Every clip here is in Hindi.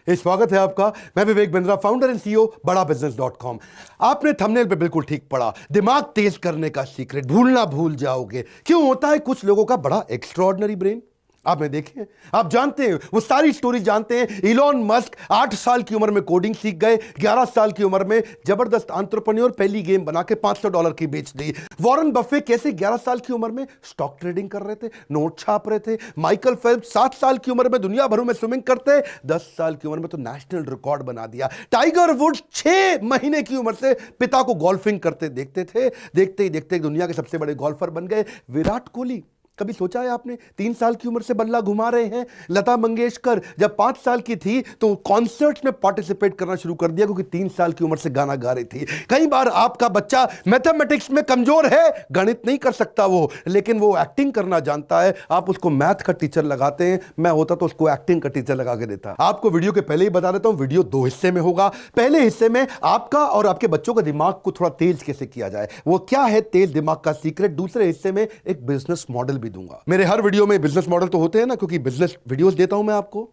स्वागत है आपका। मैं Vivek Bindra, founder and CEO बड़ा बिजनेस .com। आपने थंबनेल पे बिल्कुल ठीक पढ़ा, दिमाग तेज करने का सीक्रेट, भूलना भूल जाओगे। क्यों होता है कुछ लोगों का बड़ा एक्स्ट्रॉर्डिनरी ब्रेन? आपने देखे, आप जानते हैं, वो सारी स्टोरी जानते हैं। इलॉन मस्क 8 साल की उम्र में कोडिंग सीख गए, 11 साल की उम्र में जबरदस्त एंटरप्रेन्योर, पहली गेम बना के $500 की बेच दी। वॉरेन बफे कैसे 11 साल की उम्र में स्टॉक ट्रेडिंग कर रहे थे, नोट छाप रहे थे। माइकल फेल्प्स 7 साल की उम्र में दुनिया भर में स्विमिंग करते, 10 साल की उम्र में तो नेशनल रिकॉर्ड बना दिया। टाइगर वुड्स 6 महीने की उम्र से पिता को गोल्फिंग करते देखते थे, देखते ही देखते दुनिया के सबसे बड़े गोल्फर बन गए। विराट कोहली, कभी सोचा है आपने, 3 साल की उम्र से बल्ला घुमा रहे हैं। लता मंगेशकर जब 5 साल की थी तो कॉन्सर्ट्स में पार्टिसिपेट करना शुरू कर दिया क्योंकि 3 साल की उम्र से गाना गा रही थी। कई बार आपका बच्चा मैथमेटिक्स में कमजोर है, गणित नहीं कर सकता वो, लेकिन वो एक्टिंग करना जानता है। आप उसको मैथ का टीचर लगाते हैं, मैं होता तो उसको एक्टिंग का टीचर लगा के देता। आपको वीडियो के पहले ही बता देता हूं, वीडियो 2 हिस्से में होगा। पहले हिस्से में आपका और आपके बच्चों का दिमाग को थोड़ा तेज कैसे किया जाए, वो क्या है तेज दिमाग का सीक्रेट। दूसरे हिस्से में एक बिजनेस मॉडल भी दूंगा। मेरे हर वीडियो में बिजनेस मॉडल तो होते हैं ना, क्योंकि बिजनेस वीडियोस देता हूं मैं आपको।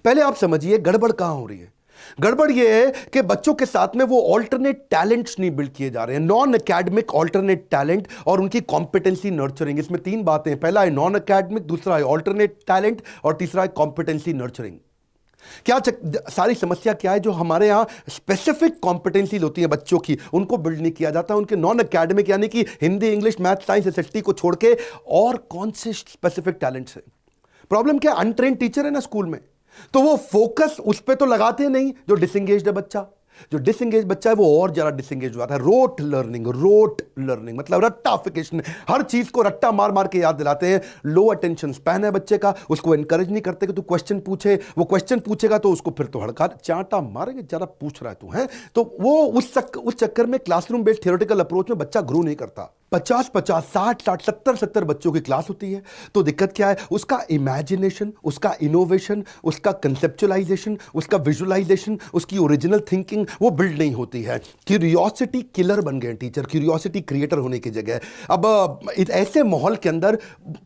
पहले आप समझिए गड़बड़ कहां हो रही है। गड़बड़ यह है कि बच्चों के साथ में वो ऑल्टरनेट टैलेंट्स नहीं बिल्ड किए जा रहे हैं, नॉन एकेडमिक ऑल्टरनेट टैलेंट और उनकी कॉम्पिटेंसी नर्चरिंग। इसमें 3 बातें हैं, पहला है नॉन एकेडमिक, दूसरा है ऑल्टरनेट टैलेंट और तीसरा है कॉम्पिटेंसी नर्चरिंग। क्या सारी समस्या क्या है, जो हमारे यहां स्पेसिफिक कॉम्पिटेंसीज होती है बच्चों की, उनको बिल्ड नहीं किया जाता। उनके नॉन एकेडमिक यानी कि Hindi, English, math, science, SST को छोड़ के और कौन से स्पेसिफिक टैलेंट्स है। प्रॉब्लम क्या, अनट्रेन टीचर है ना स्कूल में, तो वो फोकस उस पर तो लगाते नहीं। जो डिसएंगेज्ड है बच्चा, जो डिसएंगेज बच्चा है वो और ज्यादा डिसएंगेज हुआ था। रोट लर्निंग मतलब रट्टाफिकेशन, हर चीज को रट्टा मार मार के याद दिलाते हैं। लो अटेंशन स्पैन है बच्चे का, उसको एनकरेज नहीं करते कि तू क्वेश्चन पूछे। वो क्वेश्चन पूछेगा तो उसको फिर तो हड़का चांटा मारेंगे, जरा पूछ रहा है तू है, तो वो उस चक्कर में क्लासरूम बेस्ड थियोरेटिकल अप्रोच में बच्चा ग्रो नहीं करता। 50-50, 60-60, 70-70 बच्चों की क्लास होती है, तो दिक्कत क्या है, उसका इमेजिनेशन, उसका इनोवेशन, उसका कंसेप्चुअलाइजेशन, उसका विजुअलाइजेशन, उसकी ओरिजिनल थिंकिंग वो बिल्ड नहीं होती है। क्यूरियोसिटी किलर बन गए टीचर, क्यूरियोसिटी क्रिएटर होने की जगह। अब ऐसे माहौल के अंदर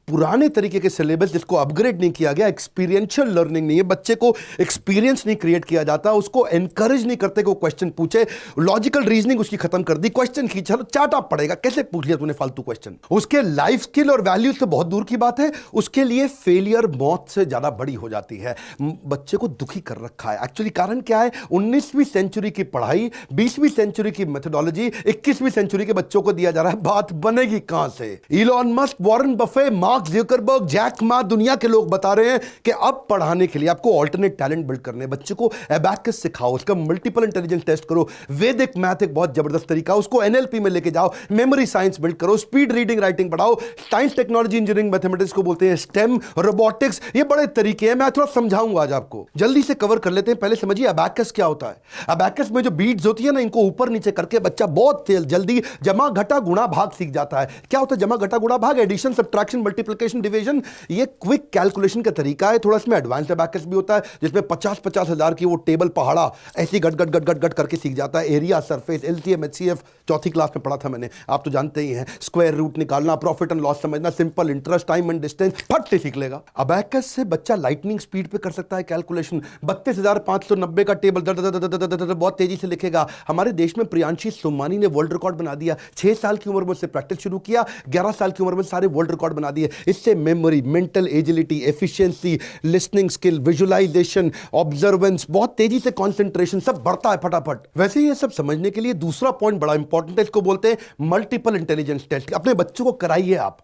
पुराने तरीके के सिलेबस जिसको अपग्रेड नहीं किया गया, एक्सपीरियंशियल लर्निंग नहीं है, बच्चे को एक्सपीरियंस नहीं क्रिएट किया जाता, उसको एनकरेज नहीं करते कि वो क्वेश्चन पूछे। लॉजिकल रीजनिंग उसकी खत्म कर दी, क्वेश्चन की चलो चाटा पड़ेगा, कैसे पूछ लिया तूने फालतू क्वेश्चन। उसके लाइफ स्किल और वैल्यूज से बहुत दूर की बात है, उसके लिए फेलियर मौत से ज्यादा बड़ी हो जाती है। बच्चे को दुखी कर रखा है। एक्चुअली कारण क्या है, 19वीं सेंचुरी की पढ़ाई, 20वीं सेंचुरी की मेथोडोलॉजी 21वीं सेंचुरी के बच्चों को दिया जा रहा है। बात बनेगी कहां से? Elon Musk, Warren Buffett, Mark Zuckerberg, Jack Ma, दुनिया के लोग बता रहे हैं कि अब पढ़ाने के लिए आपको ऑल्टरनेट टैलेंट बिल्ड करने, बच्चे को एबैकस सिखाओ, उसका मल्टीपल इंटेलिजेंस टेस्ट करो। वैदिक मैथ एक बहुत जबरदस्त तरीका, उसको एनएलपी में लेके जाओ, मेमोरी साइंस बिल्ड करो, स्पीड रीडिंग राइटिंग बढ़ाओ। साइंस, टेक्नोलॉजी, इंजीनियरिंग, मैथमेटिक्स को बोलते हैं स्टेम, रोबोटिक्स, ये बड़े तरीके हैं। मैं थोड़ा समझाऊंगा आज आपको, जल्दी से कवर कर लेते हैं। पहले समझिए अबैकस क्या होता है। अबैकस में जो बीट्स होती है ना, इनको ऊपर नीचे करके बच्चा बहुत जल्दी जमा घटा गुणा भाग सीख जाता है। क्या होता है जमा घटा गुणा भाग? एडिशन, सब्ट्रैक्शन, मल्टीप्लिकेशन, डिवीजन, ये क्विक कैलकुलेशन का तरीका है। थोड़ा इसमें एडवांस अबैकस भी होता है, जिसमें 50-50 हजार की वो टेबल पहाड़ा ऐसी गट गट गट गट गट करके सीख जाता है। एरिया, सरफेस, एलसीएम, एचसीएफ चौथी क्लास में पढ़ा था मैंने, आप तो जानते ही हैं। स्क्वायर रूट निकालना, प्रॉफिट एंड लॉस समझना, simple interest, time and distance फट से सीख लेगा। अबैकस से बच्चा लाइटनिंग स्पीड पे कर सकता है कैलकुलेशन। 32,590 का टेबल बहुत तेजी से लिखेगा। हमारे देश में प्रियांशी सोमानी ने वर्ल्ड रिकॉर्ड बना दिया। 6 साल की उम्र में उससे प्रैक्टिस शुरू किया, 11 साल की उम्र में सारे वर्ल्ड रिकॉर्ड बना दिए। इससे memory, mental agility, efficiency, listening skill, visualisation, observance, बहुत तेजी से कंसंट्रेशन सब बढ़ता है फटाफट। वैसे ही ये सब समझने के लिए दूसरा पॉइंट बड़ा इंपॉर्टेंट है, इसको बोलते हैं मल्टीपल इंटेलिजेंस टेस्ट। अपने बच्चों को कराइए आप,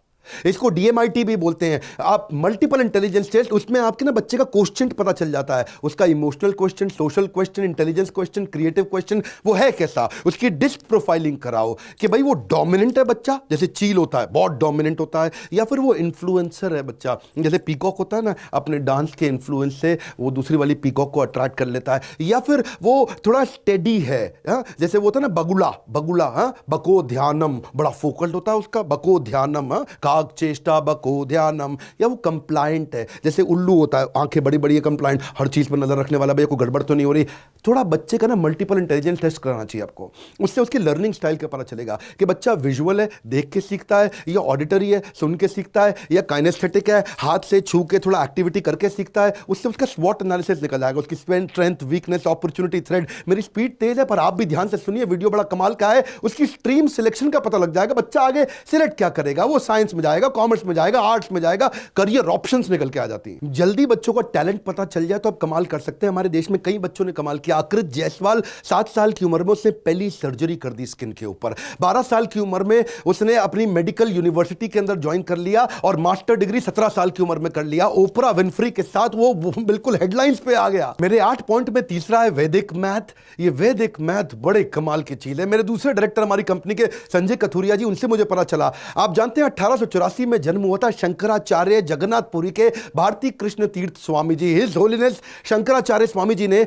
इसको डीएमआईटी भी बोलते हैं आप, मल्टीपल इंटेलिजेंस टेस्ट। उसमें आपके ना बच्चे का क्वेश्चन पता चल जाता है, उसका emotional question, social question, intelligence question, creative question वो है कैसा। उसकी डिस्क प्रोफाइलिंग कराओ कि भाई वो डोमिनेंट है बच्चा, जैसे चील होता है बहुत डोमिनेंट होता है, या फिर वो इन्फ्लुएंसर है बच्चा, जैसे पीकॉक होता है ना, अपने डांस के इन्फ्लुएंस से वो दूसरी वाली पीकॉक को अट्रैक्ट कर लेता है। या फिर वो थोड़ा स्टेडी है, जैसे वो होता है ना बगुला, बको ध्यानम, बड़ा फोकल्ड होता है उसका, बको ध्यानम, वाक चेष्टा बको ध्यानम, या वो कंप्लायंट है, जैसे उल्लू होता है, आंखें बड़ी बड़ी है, कंप्लायंट, हर चीज पर नजर रखने वाला, भैया कोई गड़बड़ तो नहीं हो रही। थोड़ा बच्चे का ना मल्टीपल इंटेलिजेंस टेस्ट कराना चाहिए आपको, उससे उसकी लर्निंग स्टाइल का पता चलेगा कि बच्चा विजुअल है, देख के सीखता है, या ऑडिटरी है, सुन के सीखता है, या काइनेस्थेटिक है, हाथ से छू के थोड़ा एक्टिविटी करके सीखता है। उससे उसका स्वॉट एनालिसिस निकल जाएगा, उसकी स्ट्रेंथ, वीकनेस, अपॉर्चुनिटी, थ्रेड। मेरी स्पीड तेज है पर आप भी ध्यान से सुनिए, वीडियो बड़ा कमाल का है। उसकी स्ट्रीम सिलेक्शन का पता लग जाएगा, बच्चा आगे सिलेक्ट क्या करेगा, वो साइंस में जाएगा, कॉमर्स में जाएगा, आर्ट्स में जाएगा, करियर ऑप्शंस निकल के आ जाती हैं। जल्दी बच्चों का टैलेंट पता चल जाए तो आप कमाल कर सकते हैं। हमारे देश में कई बच्चों ने कमाल किया। आकृत जायसवाल 7 साल की उम्र में उसने पहली सर्जरी कर दी स्किन के ऊपर। 12 साल की उम्र में उसने अपनी मेडिकल यूनिवर्सिटी के अंदर ज्वाइन कर लिया और मास्टर डिग्री 17 साल की उम्र में कर लिया। ओपरा विनफ्री के साथ वो बिल्कुल हेडलाइंस पे आ गया। मेरे 8 पॉइंट में तीसरा है वैदिक मैथ। ये वैदिक मैथ बड़े कमाल की चीज है। मेरे दूसरे डायरेक्टर हमारी कंपनी के संजय कथुरिया जी, उनसे मुझे पता चला, आप जानते हैं 1884 में जन्म हुआ था शंकराचार्य जगन्नाथपुरी के भारती कृष्ण तीर्थ स्वामी जी, हिज होलीनेस शंकराचार्य स्वामी जी ने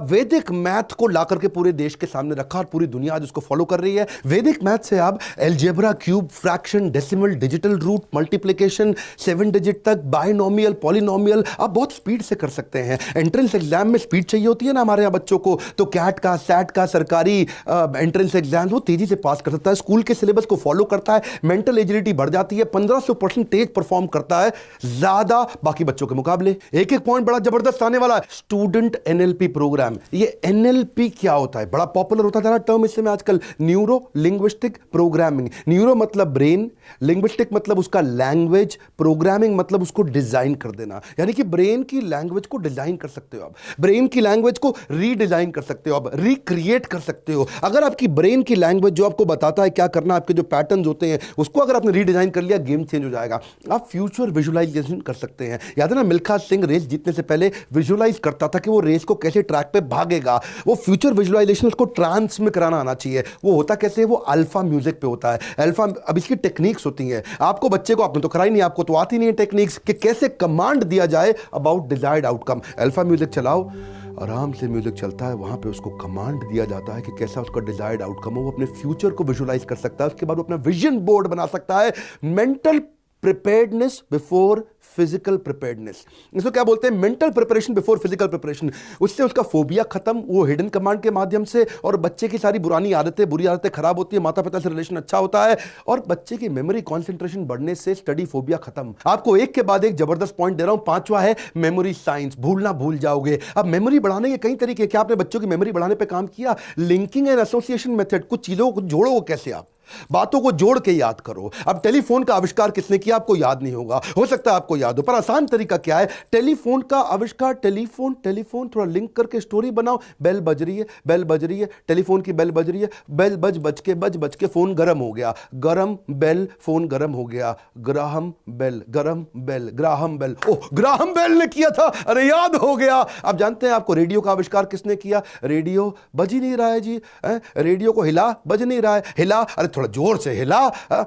वैदिक मैथ को ला करके पूरे देश के सामने रखा और पूरी दुनिया आज उसको फॉलो कर रही है। वैदिक मैथ से आप algebra, cube, fraction, decimal, digital root, multiplication, 7 digit तक, बायनोमियल, पॉलिनोमियल आप बहुत स्पीड से कर सकते हैं। एंट्रेंस एग्जाम में स्पीड चाहिए होती है ना हमारे यहाँ बच्चों को, तो कैट का, सैट का, सरकारी एंट्रेंस एग्जाम वो तेजी से पास कर सकता है, स्कूल के सिलेबस को फॉलो करता है, मेंटल एजिलिटी बढ़ जाती है, 1500% तेज परफॉर्म करता है ज्यादा बाकी बच्चों के मुकाबले। एक एक पॉइंट बड़ा जबरदस्त आने वाला है, स्टूडेंट एनएलपी प्रोग्राम। ये एनएलपी क्या होता है, बड़ा पॉपुलर होता था ना टर्म इससे में आजकल, न्यूरो लिंग्विस्टिक प्रोग्रामिंग। न्यूरो मतलब ब्रेन, लिंग्विस्टिक मतलब उसका लैंग्वेज, प्रोग्रामिंग मतलब उसको डिजाइन कर देना, यानी कि ब्रेन की लैंग्वेज को डिजाइन कर सकते हो आप, ब्रेन की लैंग्वेज को रीडिजाइन कर सकते हो आप, रिक्रिएट कर सकते हो। अगर आपकी ब्रेन की लैंग्वेज जो आपको बताता है क्या करना, आपके जो पैटर्न्स होते हैं उसको अगर आपने रीडिजाइन कर लिया, गेम चेंज हो जाएगा। आप फ्यूचर विजुअलाइजेशन कर सकते हैं। याद है ना मिल्खा सिंह रेस जीतने से पहले विजुअलाइज करता था कि वो रेस को कैसे ट्रैक पे भागेगा। वो फ्यूचर विजुअलाइजेशन उसको ट्रांस में कराना आना चाहिए। वो होता कैसे, वो अल्फा म्यूजिक पे होता है। अल्फा, अब इसकी टेक्निक्स होती हैं, आपको बच्चे को, आपने तो कराई नहीं, आपको तो आती नहीं है टेक्निक्स कि कैसे कमांड दिया जाए about desired outcome. Alpha music चलाओ, आराम से म्यूजिक चलता है, वहां पे उसको कमांड दिया जाता है कि कैसा उसका डिजायर्ड आउटकम हो। वो अपने फ्यूचर को विजुअलाइज कर सकता है, उसके बाद वो अपना विजन बोर्ड बना सकता है। Mental preparedness before physical preparedness, इसको क्या बोलते हैं, mental preparation before physical preparation. उससे उसका फोबिया खत्म, वो हिडन कमांड के माध्यम से, और बच्चे की सारी पुरानी आदतें, बुरी आदतें खराब होती है, माता पिता से रिलेशन अच्छा होता है, और बच्चे की मेमोरी कंसंट्रेशन बढ़ने से स्टडी फोबिया खत्म। आपको एक के बाद एक जबरदस्त पॉइंट दे रहा हूं। 5वां है मेमोरी साइंस, भूलना भूल जाओगे। अब मेमोरी बढ़ाने के कई तरीके, क्या आपने बच्चों की मेमोरी बढ़ाने पर काम किया? लिंकिंग एंड एसोसिएशन मेथड, कुछ चीजों को जोड़ो, कैसे आप बातों को जोड़ के याद करो। अब टेलीफोन का आविष्कार किसने किया, आपको याद नहीं होगा, हो सकता है आपको याद हो, पर आसान तरीका क्या है, टेलीफोन का आविष्कार, टेलीफोन टेलीफोन थोड़ा लिंक करके स्टोरी बनाओ। बेल बज रही है, बेल बज रही है, टेलीफोन की बेल बज रही है, बेल बज के फोन गर्म हो गया, गरम बेल, फोन गर्म हो गया, ग्राहम बेल, गरम बेल, ग्राहम बेल, ओह ग्राहम बेल ने किया था, अरे याद हो गया। आप जानते हैं आपको रेडियो का आविष्कार किसने किया? रेडियो बज ही नहीं रहा है जी, रेडियो को हिला, बज नहीं रहा है, हिला, अरे थोड़ा जोर से हिला,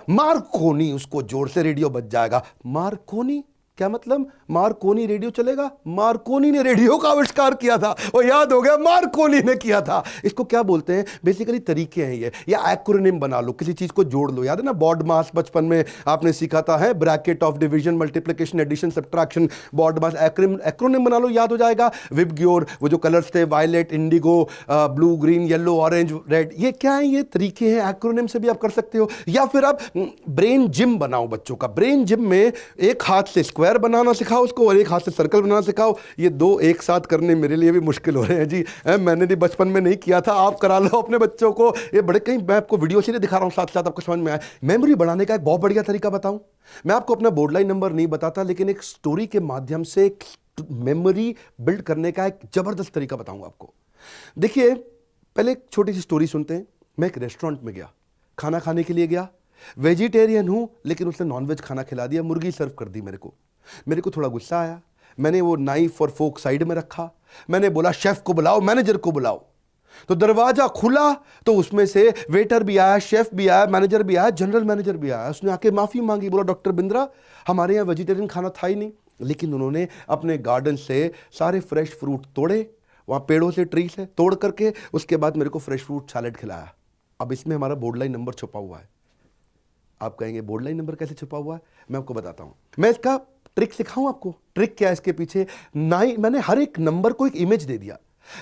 मार्कोनी, उसको जोर से रेडियो बज जाएगा। मार्कोनी क्या मतलब? मार्कोनी रेडियो चलेगा? मार्कोनी ने रेडियो का आविष्कार किया था, वो याद हो गया, मार्कोनी ने किया था। इसको क्या बोलते हैं? बेसिकली तरीके हैं ये, या एक्रोनिम बना लो, किसी चीज को जोड़ लो। याद है ना बॉड मास, बचपन में आपने सीखा था, है bracket of division, multiplication, addition, subtraction, BODMAS, acronym बना लो, याद हो जाएगा। विबग्योर, वो जो कलर्स थे, violet, indigo, blue, green, yellow, orange, red, ये क्या है? ये तरीके हैं, एक्रोनिम से भी आप कर सकते हो। या फिर आप ब्रेन जिम बनाओ बच्चों का। ब्रेन जिम में एक हाथ से स्क्वायर बनाना सिखाओ उसको और एक हाथ से सर्कल बनाना सिखाओ। ये दो एक साथ करने मेरे लिए भी मुश्किल हो रहे हैं जी, मैंने भी बचपन में नहीं किया था, आप करा लो अपने बच्चों को। ये बड़े, कहीं मैं आपको वीडियो से दिखा रहा हूं, साथ साथ आपको समझ में आए। मेमोरी बढ़ाने का एक बहुत बढ़िया तरीका बताऊं, मैं आपको अपना बोर्ड लाइन नंबर नहीं बताता, लेकिन एक स्टोरी के माध्यम से मेमोरी बिल्ड करने का एक जबरदस्त तरीका बताऊंगा आपको। देखिए, पहले एक छोटी सी स्टोरी सुनते हैं। मैं एक रेस्टोरेंट में गया, खाना खाने के लिए गया, वेजिटेरियन हूं, लेकिन उसने नॉनवेज खाना खिला दिया, मुर्गी सर्व कर दी मेरे को थोड़ा गुस्सा आया। मैंने वो नाइफ और फोक साइड में रखा, मैंने बोला शेफ को बुलाओ, मैनेजर को बुलाओ। तो दरवाजा खुला तो उसमें से वेटर भी आया, शेफ भी आया, मैनेजर भी आया, जनरल मैनेजर भी आया। उसने आके माफी मांगी, बोला डॉक्टर बिंद्रा, हमारे यहाँ वेजिटेरियन खाना था ही नहीं, लेकिन उन्होंने अपने गार्डन से सारे फ्रेश फ्रूट तोड़े, वहाँ पेड़ों से, ट्री से तोड़ करके, उसके बाद मेरे को फ्रेश फ्रूट सैलेड खिलाया। अब इसमें हमारा बोर्ड लाइन नंबर छुपा हुआ है। आप कहेंगे बोर्ड लाइन नंबर कैसे छुपा हुआ है? मैं आपको बताता हूं, मैं इसका ट्रिक सिखाऊं आपको। ट्रिक क्या है इसके पीछे? 9, मैंने हर एक नंबर को एक इमेज दे दिया।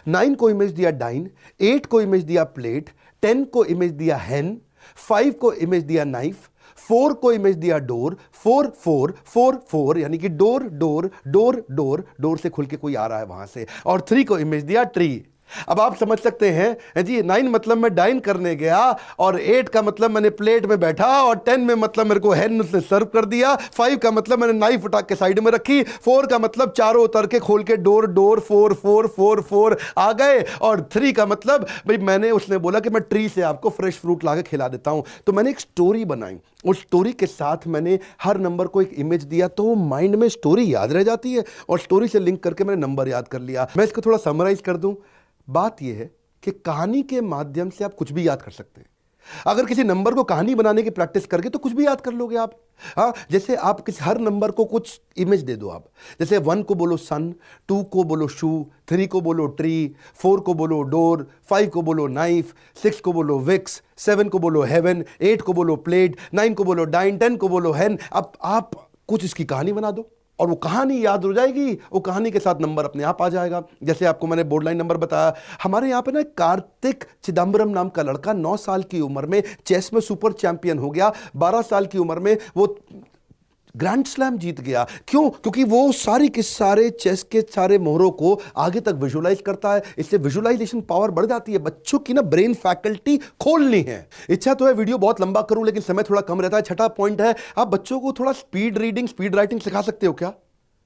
9 को इमेज दिया डाइन, 8 को इमेज दिया प्लेट, 10 को इमेज दिया हैन, 5 को इमेज दिया नाइफ, 4 को इमेज दिया डोर, 4 4 4 4 यानी कि door door door door, door से खुल के कोई आ रहा है वहां से, और 3 को इमेज दिया ट्री। अब आप समझ सकते हैं जी, 9 मतलब मैं डाइन करने गया, और 8 का मतलब मैंने प्लेट में बैठा, और 10 में मतलब मेरे को हैन से सर्व कर दिया, 5 का मतलब मैंने नाइफ उठा के साइड में रखी, 4 का मतलब चारों उतर के खोल के डोर डोर 4 4 4 4 आ गए, और 3 का मतलब भाई मैंने, उसने बोला कि मैं ट्री से आपको फ्रेश फ्रूट ला के खिला देता हूं। तो मैंने एक स्टोरी बनाई, उस स्टोरी के साथ मैंने हर नंबर को एक इमेज दिया, तो माइंड में स्टोरी याद रह जाती है, और स्टोरी से लिंक करके मैंने नंबर याद कर लिया। मैं इसको थोड़ा समराइज कर दूं, बात यह है कि कहानी के माध्यम से आप कुछ भी याद कर सकते हैं। अगर किसी नंबर को कहानी बनाने की प्रैक्टिस करके तो कुछ भी याद कर लोगे आप। हाँ, जैसे आप किसी हर नंबर को कुछ इमेज दे दो आप, जैसे 1 को बोलो सन, 2 को बोलो शू, 3 को बोलो ट्री, 4 को बोलो डोर, 5 को बोलो नाइफ, 6 को बोलो विक्स, 7 को बोलो हेवन, 8 को बोलो प्लेट, 9 को बोलो डाइन, 10 को बोलो हैन। अब आप कुछ इसकी कहानी बना दो, और वो कहानी याद हो जाएगी, वो कहानी के साथ नंबर अपने आप आ जाएगा। जैसे आपको मैंने बोर्ड लाइन नंबर बताया, हमारे यहाँ पे ना कार्तिक चिदम्बरम नाम का लड़का 9 साल की उम्र में चेस में सुपर चैंपियन हो गया, 12 साल की उम्र में वो ग्रैंड स्लैम जीत गया। क्यों? क्योंकि वो सारी के सारे चेस के सारे मोहरों को आगे तक विजुलाइज करता है, इससे विजुलाइजेशन पावर बढ़ जाती है। बच्चों की ना ब्रेन फैकल्टी खोलनी है। इच्छा तो है वीडियो बहुत लंबा करूं, लेकिन समय थोड़ा कम रहता है। छठा पॉइंट है, आप बच्चों को थोड़ा स्पीड रीडिंग, स्पीड राइटिंग सिखा सकते हो क्या?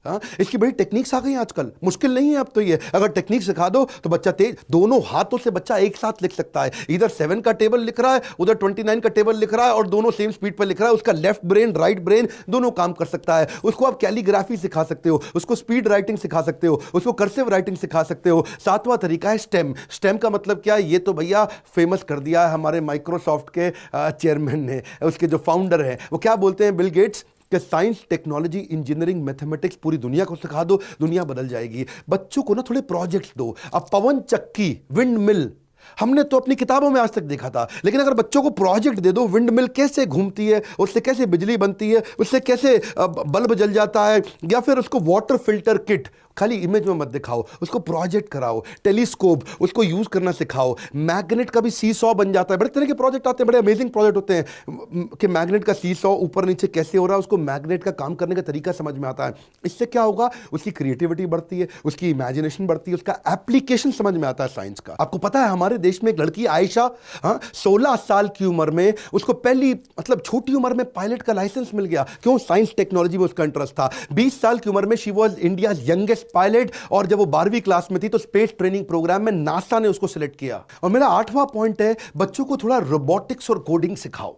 हाँ, इसकी बड़ी टेक्निक्स आ गई हैं आजकल, मुश्किल नहीं है अब तो ये। अगर टेक्निक सिखा दो तो बच्चा तेज, दोनों हाथों से बच्चा एक साथ लिख सकता है। इधर 7 का टेबल लिख रहा है, उधर 29 का टेबल लिख रहा है, और दोनों सेम स्पीड पर लिख रहा है। उसका लेफ्ट ब्रेन, राइट ब्रेन दोनों काम कर सकता है। उसको आप कैलीग्राफी सिखा सकते हो, उसको स्पीड राइटिंग सिखा सकते हो, उसको कर्सिव राइटिंग सिखा सकते हो। 7वां तरीका है स्टेम। स्टेम का मतलब क्या है? ये तो भैया फेमस कर दिया है हमारे माइक्रोसॉफ्ट के चेयरमैन ने, उसके जो फाउंडर हैं, वो क्या बोलते हैं, बिल गेट्स, कि साइंस, टेक्नोलॉजी, इंजीनियरिंग, मैथमेटिक्स पूरी दुनिया को सिखा दो, दुनिया बदल जाएगी। बच्चों को ना थोड़े प्रोजेक्ट्स दो। अब पवन चक्की, विंड मिल, हमने तो अपनी किताबों में आज तक देखा था, लेकिन अगर बच्चों को प्रोजेक्ट दे दो, विंड मिल कैसे घूमती है, उससे कैसे बिजली बनती है, उससे कैसे बल्ब जल जाता है, या फिर उसको वाटर फिल्टर किट, खाली इमेज में मत दिखाओ, उसको प्रोजेक्ट कराओ। टेलीस्कोप, उसको यूज करना सिखाओ। मैग्नेट का भी सीसॉ बन जाता है। बड़े तरह के प्रोजेक्ट आते हैं, बड़े अमेजिंग प्रोजेक्ट होते हैं कि मैग्नेट का सीसॉ ऊपर नीचे कैसे हो रहा है, उसको मैग्नेट का काम करने का तरीका समझ में आता है। इससे क्या होगा? उसकी क्रिएटिविटी बढ़ती है, उसकी इमेजिनेशन बढ़ती है, उसका एप्लीकेशन समझ में आता है साइंस का। आपको पता है हमारे देश में एक लड़की आयशा, 16 साल की उम्र में उसको पहली, मतलब छोटी उम्र में पायलट का लाइसेंस मिल गया। क्यों? साइंस टेक्नोलॉजी में उसका इंटरेस्ट था। 20 साल की उम्र में she was India youngest pilot, और जब वो 12वीं क्लास में थी तो स्पेस ट्रेनिंग प्रोग्राम में नासा ने उसको सिलेक्ट किया। और मेरा 8वां पॉइंट है, बच्चों को थोड़ा रोबोटिक्स और कोडिंग सिखाओ।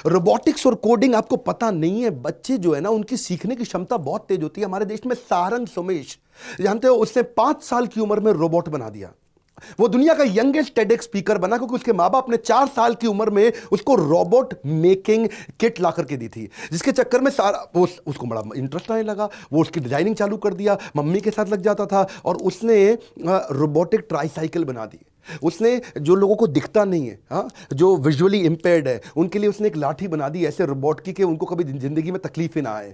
रोबोटिक्स और कोडिंग आपको पता नहीं है, बच्चे जो है ना, उनकी सीखने की क्षमता बहुत तेज होती है। हमारे देश में सारंग सोमेश, जानते हो, उसने 5 साल की उम्र में रोबोट बना दिया। वो दुनिया का यंगेस्ट टेडेक्स स्पीकर बना, क्योंकि उसके माँ बाप ने 4 साल की उम्र में उसको रोबोट मेकिंग किट ला करके दी थी, जिसके चक्कर में सारा उसको बड़ा इंटरेस्ट आने लगा। वो उसकी डिजाइनिंग चालू कर दिया, मम्मी के साथ लग जाता था, और उसने रोबोटिक ट्राईसाइकिल बना दी। उसने, जो लोगों को दिखता नहीं है, हाँ, जो विजुअली इंपेयर्ड है, उनके लिए उसने एक लाठी बना दी ऐसे रोबोट की कि उनको कभी जिंदगी में तकलीफ ही ना आए।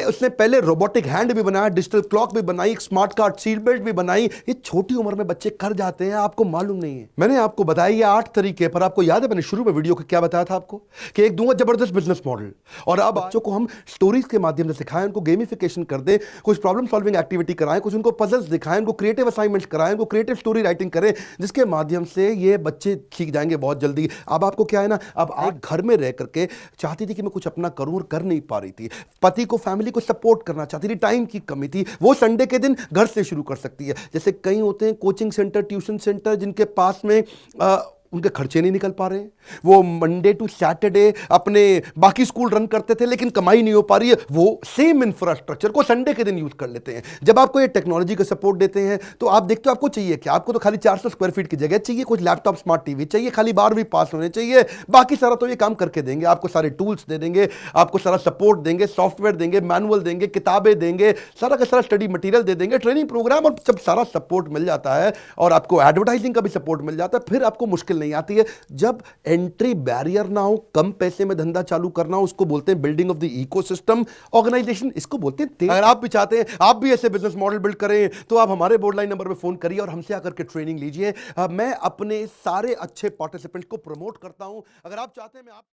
उसने पहले रोबोटिक हैंड भी बनाया, डिजिटल क्लॉक भी बनाई, एक स्मार्ट कार्ड सीट बेल्ट भी बनाई। ये छोटी उम्र में बच्चे कर जाते हैं, आपको मालूम नहीं है। मैंने आपको बताया ये 8 तरीके, पर आपको याद है मैंने शुरू में वीडियो को क्या बताया था आपको, कि एक दूंगा जबरदस्त बिजनेस मॉडल, और अब बच्चों को हम स्टोरीज के माध्यम से सिखाएं, उनको गेमिफिकेशन कर दें, कुछ प्रॉब्लम सॉल्विंग एक्टिविटी कराएं, कुछ उनको पजल्स दिखाएं, उनको क्रिएटिव असाइनमेंट्स कराएं, उनको क्रिएटिव स्टोरी राइटिंग करें, जिसके माध्यम से ये बच्चे सीख जाएंगे बहुत जल्दी। अब आपको क्या है ना, अब आप घर में रह करके चाहती थी कि मैं कुछ अपना करूं, और कर नहीं पा रही थी, पति को, फैमिली को सपोर्ट करना चाहती थी, टाइम की कमी थी, वो संडे के दिन घर से शुरू कर सकती है। जैसे कई होते हैं कोचिंग सेंटर, ट्यूशन सेंटर, जिनके पास में उनके खर्चे नहीं निकल पा रहे हैं, वो मंडे टू सैटरडे अपने बाकी स्कूल रन करते थे, लेकिन कमाई नहीं हो पा रही है, वो सेम इंफ्रास्ट्रक्चर को संडे के दिन यूज कर लेते हैं। जब आपको ये टेक्नोलॉजी का सपोर्ट देते हैं तो आप देखते हो आपको चाहिए क्या, आपको तो खाली 400 स्क्वायर फीट की जगह चाहिए, कुछ लैपटॉप, स्मार्ट टीवी चाहिए, खाली 12वीं पास होने चाहिए, बाकी सारा तो ये काम करके देंगे। आपको सारे टूल्स दे देंगे, आपको सारा सपोर्ट देंगे, सॉफ्टवेयर देंगे, मैनुअल देंगे, किताबें देंगे, सारा का सारा स्टडी मटेरियल दे देंगे, ट्रेनिंग प्रोग्राम, और जब सारा सपोर्ट मिल जाता है और आपको एडवर्टाइजिंग का भी सपोर्ट मिल जाता है, फिर आपको मुश्किल नहीं नहीं आती है। जब एंट्री बैरियर ना हो, कम पैसे में धंधा चालू करना हो, उसको बोलते हैं building of the ecosystem organisation, इसको बोलते हैं। अगर आप भी चाहते हैं आप भी ऐसे बिजनेस मॉडल बिल्ड करें तो आप हमारे बोर्ड लाइन नंबर पे फोन करिए और हमसे आकर के ट्रेनिंग लीजिए। मैं अपने सारे अच्छे पार्टिसिपेंट्स को प्रमोट करता हूं। अगर आप चाहते हैं मैं आप